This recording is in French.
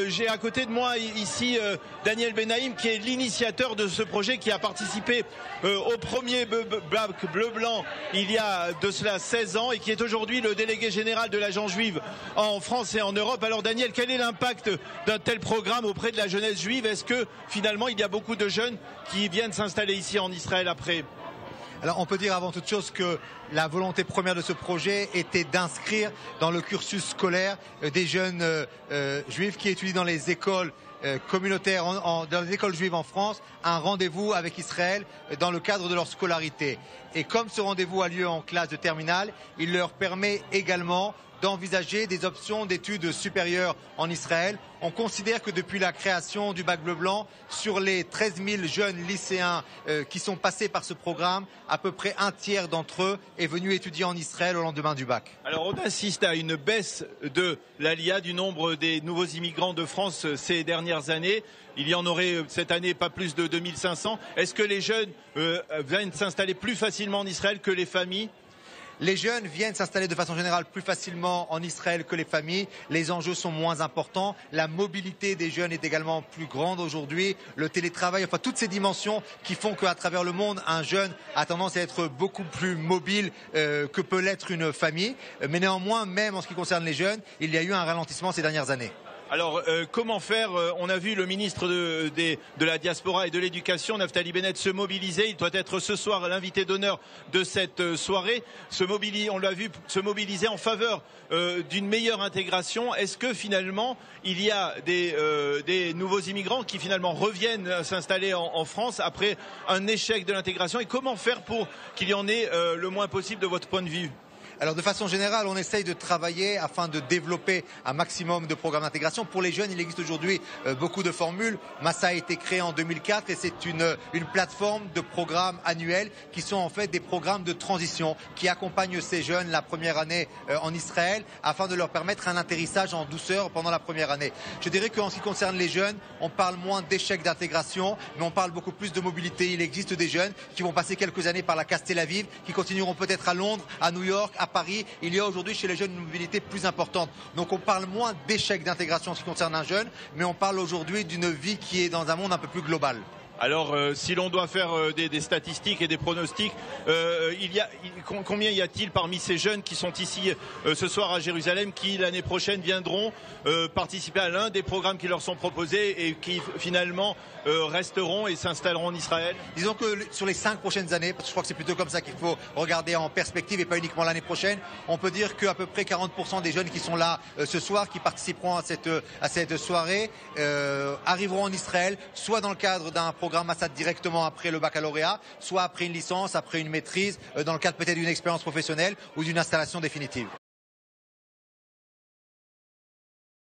J'ai à côté de moi ici Daniel Benaïm qui est l'initiateur de ce projet, qui a participé au premier bleu-blanc il y a de cela 16 ans et qui est aujourd'hui le délégué général de l'Agence juive en France et en Europe. Alors Daniel, quel est l'impact d'un tel programme auprès de la jeunesse juive? Est-ce que finalement il y a beaucoup de jeunes qui viennent s'installer ici en Israël après? Alors on peut dire avant toute chose que la volonté première de ce projet était d'inscrire dans le cursus scolaire des jeunes juifs qui étudient dans les écoles communautaires, dans les écoles juives en France, un rendez-vous avec Israël dans le cadre de leur scolarité. Et comme ce rendez-vous a lieu en classe de terminale, il leur permet également d'envisager des options d'études supérieures en Israël. On considère que depuis la création du bac bleu-blanc, sur les 13 000 jeunes lycéens qui sont passés par ce programme, à peu près un tiers d'entre eux est venu étudier en Israël au lendemain du bac. Alors on assiste à une baisse de l'ALIA, du nombre des nouveaux immigrants de France ces dernières années. Il y en aurait cette année pas plus de 2500. Est-ce que les jeunes viennent s'installer plus facilement en Israël que les familles ? Les jeunes viennent s'installer de façon générale plus facilement en Israël que les familles. Les enjeux sont moins importants. La mobilité des jeunes est également plus grande aujourd'hui. Le télétravail, enfin toutes ces dimensions qui font qu'à travers le monde, un jeune a tendance à être beaucoup plus mobile que peut l'être une famille. Mais néanmoins, même en ce qui concerne les jeunes, il y a eu un ralentissement ces dernières années. Alors comment faire? On a vu le ministre de la diaspora et de l'éducation, Naftali Bennett, se mobiliser. Il doit être ce soir l'invité d'honneur de cette soirée. On l'a vu se mobiliser en faveur d'une meilleure intégration. Est-ce que finalement il y a des nouveaux immigrants qui finalement reviennent s'installer en France après un échec de l'intégration? Et comment faire pour qu'il y en ait le moins possible de votre point de vue? Alors de façon générale, on essaye de travailler afin de développer un maximum de programmes d'intégration. Pour les jeunes, il existe aujourd'hui beaucoup de formules. Massa a été créé en 2004 et c'est une plateforme de programmes annuels qui sont en fait des programmes de transition qui accompagnent ces jeunes la première année en Israël afin de leur permettre un atterrissage en douceur pendant la première année. Je dirais qu'en ce qui concerne les jeunes, on parle moins d'échec d'intégration, mais on parle beaucoup plus de mobilité. Il existe des jeunes qui vont passer quelques années par la case Tel Aviv, qui continueront peut-être à Londres, à New York, à Paris. Il y a aujourd'hui chez les jeunes une mobilité plus importante. Donc on parle moins d'échec d'intégration en ce qui concerne un jeune, mais on parle aujourd'hui d'une vie qui est dans un monde un peu plus global. Alors, si l'on doit faire des statistiques et des pronostics, combien y a-t-il parmi ces jeunes qui sont ici ce soir à Jérusalem, qui l'année prochaine viendront participer à l'un des programmes qui leur sont proposés et qui finalement resteront et s'installeront en Israël? Disons que sur les 5 prochaines années, parce que je crois que c'est plutôt comme ça qu'il faut regarder en perspective et pas uniquement l'année prochaine, on peut dire qu'à peu près 40% des jeunes qui sont là ce soir, qui participeront à cette soirée, arriveront en Israël, soit dans le cadre d'un programme Assad directement après le baccalauréat, soit après une licence, après une maîtrise, dans le cadre peut-être d'une expérience professionnelle ou d'une installation définitive.